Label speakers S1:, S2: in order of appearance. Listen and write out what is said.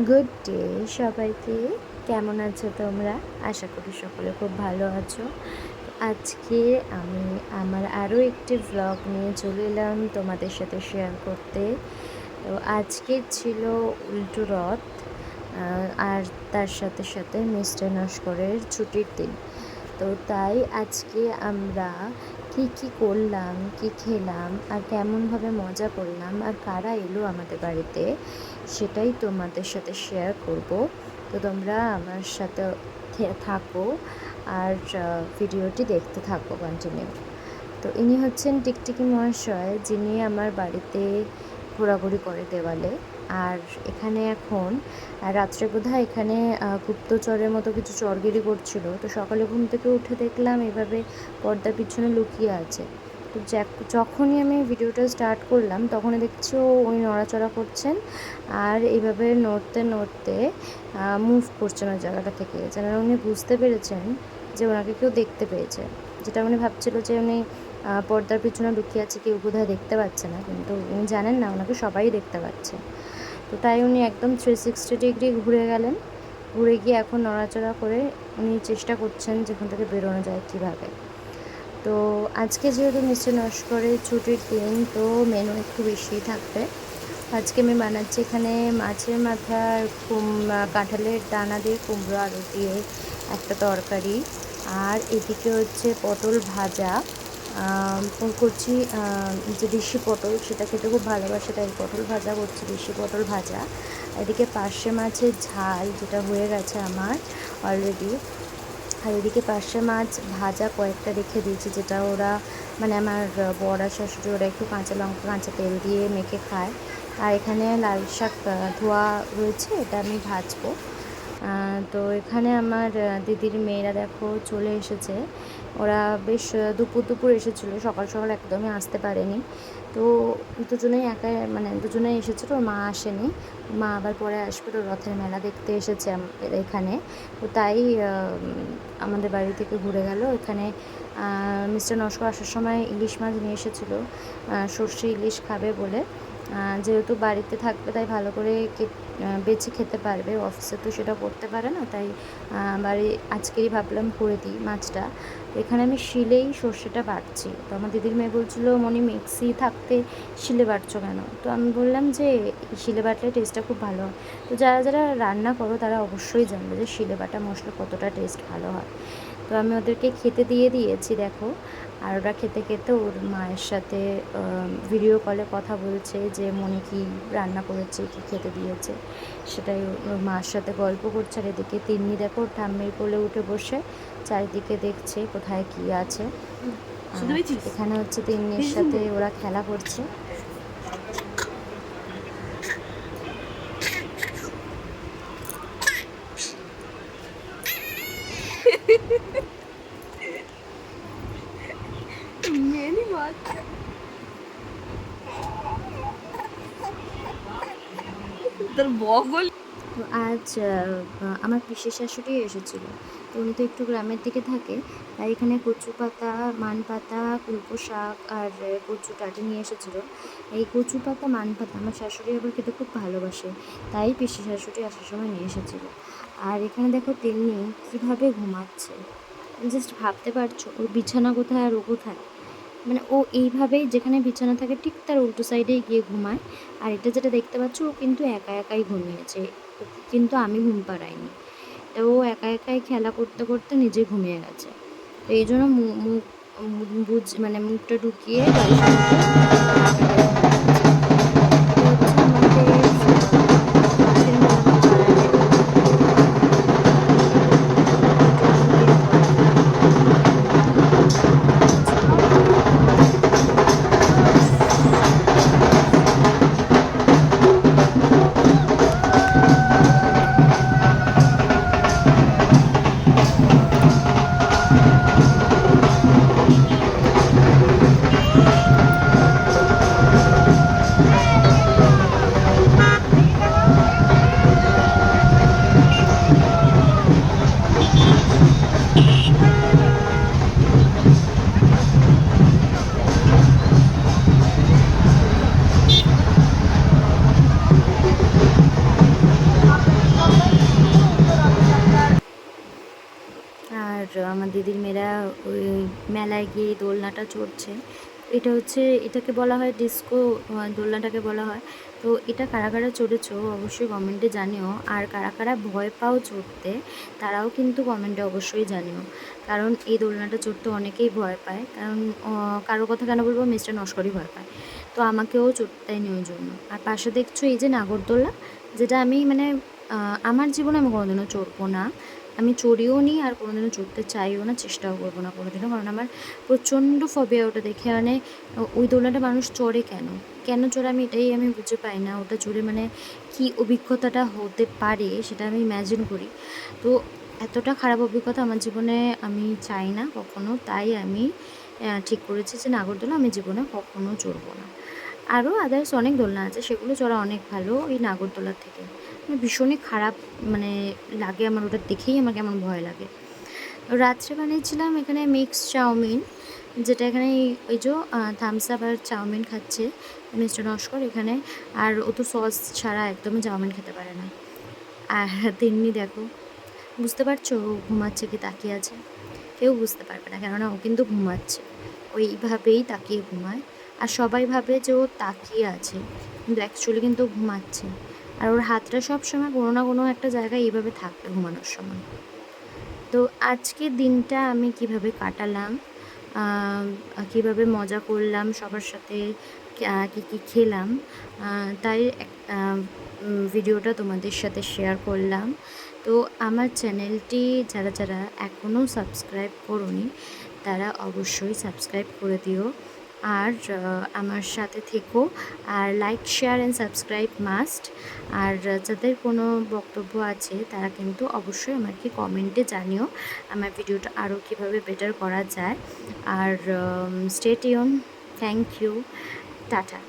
S1: Good day সবাইকে। কেমন আছো তোমরা? আশা করি সকলে খুব ভালো আছো। আজকে আমি আমার আরও একটি ভ্লগ নিয়ে চলে এলাম তোমাদের সাথে শেয়ার করতে। তো আজকে ছিল উল্টো রথ, আর তার সাথে সাথে মিস্টার নস্করের ছুটির দিন। তো তাই আজকে আমরা কী করলাম, কী খেলাম, আর কেমনভাবে মজা করলাম, আর কারা এলো আমাদের বাড়িতে, সেটাই তোমাদের সাথে শেয়ার করব। তো তোমরা আমার সাথে থাকো আর ভিডিওটি দেখতে থাকো কন্টিনিউ। তো ইনি হচ্ছেন টিকটিকি মহাশয়, যিনি আমার বাড়িতে ঘোরাঘুরি করে দেওয়ালে। আর এখানে এখন রাত্রে বোধহয় এখানে গুপ্তচরের মতো কিছু চরগিরি করছিল। তো সকালে ঘুম থেকে উঠে দেখলাম এভাবে পর্দার পিছনে লুকিয়ে আছে। তো যখনই আমি ভিডিওটা স্টার্ট করলাম তখনই দেখছি উনি নড়াচড়া করছেন, আর এইভাবে নড়তে নড়তে মুভ করছেন ওই জায়গাটা থেকে, যেন উনি বুঝতে পেরেছেন যে ওনাকে কেউ দেখতে পেয়েছে। যেটা উনি ভাবছিল যে উনি পর্দার পিছনে লুকিয়ে আছে, কেউ বোধহয় দেখতে পাচ্ছে না, কিন্তু উনি জানেন না ওনাকে সবাই দেখতে পাচ্ছে। তো তাই উনি একদম 360 ডিগ্রি ঘুরে গেলেন। ঘুরে গিয়ে এখন নড়াচড়া করে উনি চেষ্টা করছেন যেখান থেকে বেরোনো যায় কীভাবে। তো আজকে যেহেতু মিস্টার নস্করের ছুটির দিন, তো মেনু একটু বেশিই থাকবে। আজকে আমি বানাচ্ছি এখানে মাছের মাথা, কাঁঠালের দানা দিয়ে কুমড়ো আলু দিয়ে একটা তরকারি, আর এদিকে হচ্ছে পটল ভাজা। করছি যে দেশি পটল, সেটা খেতে খুব ভালোবাসে, তাই পটল ভাজা করছি, দেশি পটল ভাজা। এদিকে পার্শে মাছের ঝাল, যেটা হয়ে গেছে আমার অলরেডি। আর এদিকে পার্শে মাছ ভাজা কয়েকটা রেখে দিয়েছি, যেটা ওরা মানে আমার বর আর শাশুড়ি ওরা একটু কাঁচা লঙ্কা কাঁচা তেল দিয়ে মেখে খায়। আর এখানে লাল শাক ধোয়া রয়েছে, এটা আমি ভাজবো। তো এখানে আমার দিদির মেয়েরা দেখো চলে এসেছে। ওরা বেশ দুপুর এসেছিলো, সকাল সকাল একদমই আসতে পারেনি। তো দুজনেই দুজনেই এসেছিলো, মা আসেনি। মা আবার পরে আসবে, তো রথের মেলা দেখতে এসেছে এখানে। তো তাই আমাদের বাড়ি থেকে ঘুরে গেল। এখানে মিস্টার নস্কর আসার সময় ইলিশ মাছ নিয়ে এসেছিলো, সর্ষে ইলিশ খাবে বলে। যেহেতু বাড়িতে থাকবে তাই ভালো করে বেছে খেতে পারবে, অফিসে তো সেটা করতে পারে না, তাই আজকেই ভাবলাম করে দিই মাছটা। তো এখানে আমি শিলেই সর্ষেটা বাটছি। তো আমার দিদির মেয়ে বলছিলো, মনি মিক্সি থাকতে শিলে বাটছো কেন? তো আমি বললাম যে শিলে বাটলে টেস্টটা খুব ভালো হয়। তো যারা যারা রান্না করো তারা অবশ্যই জানবে যে শিলে বাটা মশলা কতটা টেস্ট ভালো হয়। তো আমি ওদেরকে খেতে দিয়েছি দেখো। আর ওরা খেতে খেতে ওর মায়ের সাথে ভিডিও কলে কথা বলছে যে মনে কি রান্না করেছে, কি খেতে দিয়েছে, সেটাই ওর মার সাথে গল্প করছে। আর এদিকে তিন্নি দেখো ঠাম্মির কোলে উঠে বসে চারিদিকে দেখছে কোথায় কি আছে। এখানে হচ্ছে তিন্নির সাথে ওরা খেলা করছে।
S2: मेरी बात তোর বগল।
S1: তো আজ আমার পিসি শাশুড়ি এসেছিলো। তো উনি তো একটু গ্রামের দিকে থাকে, তাই এখানে কচু পাতা, মান পাতা, কুলপো শাক আর কচু টাটি নিয়ে এসেছিলো। এই কচু পাতা, মান পাতা আমার শাশুড়ি আবার খেতে খুব ভালোবাসে, তাই পিসি শাশুড়ি আসার সময় নিয়ে এসেছিলো। আর এখানে দেখো তিন্নি কীভাবে ঘুমাচ্ছে, জাস্ট ভাবতে পারছো ওর বিছানা কোথায় আর ও কোথায়। মানে ও এইভাবেই যেখানে বিছানা থাকে ঠিক তার উল্টো সাইডেই গিয়ে ঘুমায়। আর এটা যেটা দেখতে পাচ্ছ, ও কিন্তু একা একাই ঘুমিয়েছে, কিন্তু আমি ঘুম পাড়াইনি। তো ও একা একাই খেলা করতে করতে নিজে ঘুমিয়ে গেছে। তো এই জন্য মুখটা ঢুকিয়ে বালিশের মধ্যে আমার দিদির মেয়েরা ওই মেলায় গিয়ে দোলনাটা চড়ছে। এটা হচ্ছে, এটাকে বলা হয় ডিস্কো দোলনাটাকে বলা হয়। তো এটা কারা কারা চড়েছো অবশ্যই কমেন্টে জানিও, আর কারা কারা ভয় পাও চড়তে তারাও কিন্তু কমেন্টে অবশ্যই জানিও। কারণ এই দোলনাটা চড়তে অনেকেই ভয় পায়, কারণ কারোর কথা কেন বলবো, মিস্টার নস্করই ভয় পায়। তো আমাকেও চড়তে দেয়নি ওই জন্য। আর পাশে দেখছো এই যে নাগরদোলা, যেটা আমি মানে আমার জীবনে আমি কোনোদিনও চড়বো না, আমি চড়িও নি, আর কোনোদিনও চড়তে চাইও না, চেষ্টাও করবো না কোনোদিনও। কারণ আমার প্রচণ্ড ফোবিয়া ওটা দেখে, মানে ওই দোলনাটা মানুষ চড়ে কেন, কেন চড়ে আমি বুঝে পাই না। ওটা চড়ে মানে কী অভিজ্ঞতাটা হতে পারে সেটা আমি ইম্যাজিন করি। তো এতটা খারাপ অভিজ্ঞতা আমার জীবনে আমি চাই না কখনো, তাই আমি ঠিক করেছি যে নাগরদোলা আমি জীবনে কখনো চড়বো না। আরও আদার্স অনেক দোলনা আছে, সেগুলো চড়া অনেক ভালো এই নাগরদোলার থেকে। মানে ভীষণই খারাপ মানে লাগে আমার, ওটা দেখেই আমার কেমন ভয় লাগে। রাত্রে বানিয়েছিলাম এখানে মিক্স চাউমিন, যেটা এখানে ওই যে থামস আপ আর চাউমিন খাচ্ছে মিস্টার নস্কর এখানে। আর ও তো সস ছাড়া একদমই চাউমিন খেতে পারে না। আর তেমনি দেখো, বুঝতে পারছো ও ঘুমাচ্ছে কি তাকিয়ে আছে? কেউ বুঝতে পারবে না, কেননা ও কিন্তু ঘুমাচ্ছে, ওইভাবেই তাকিয়ে ঘুমায়। আর সবাই ভাবে যে ও তাকিয়ে আছে, কিন্তু অ্যাকচুয়ালি কিন্তু ও ঘুমাচ্ছে। আর ওর হাতটা সব সময় কোনো না কোনো একটা জায়গায় এইভাবে থাকবে ঘুমানোর সময়। তো আজকের দিনটা আমি কিভাবে কাটালাম, কীভাবে মজা করলাম সবার সাথে, কী কী খেলাম, তাই ভিডিওটা তোমাদের সাথে শেয়ার করলাম। তো আমার চ্যানেলটি যারা যারা এখনও সাবস্ক্রাইব করোনি তারা অবশ্যই সাবস্ক্রাইব করে দিও, আর আমার সাথে থেকো। আর like share and subscribe must. আর যাদের কোনো বক্তব্য আছে তারা কিন্তু অবশ্যই আমাকে কমেন্টে জানিও আমার ভিডিওটা আরও কীভাবে বেটার করা যায়। আর stay tune. Thank you. Tata.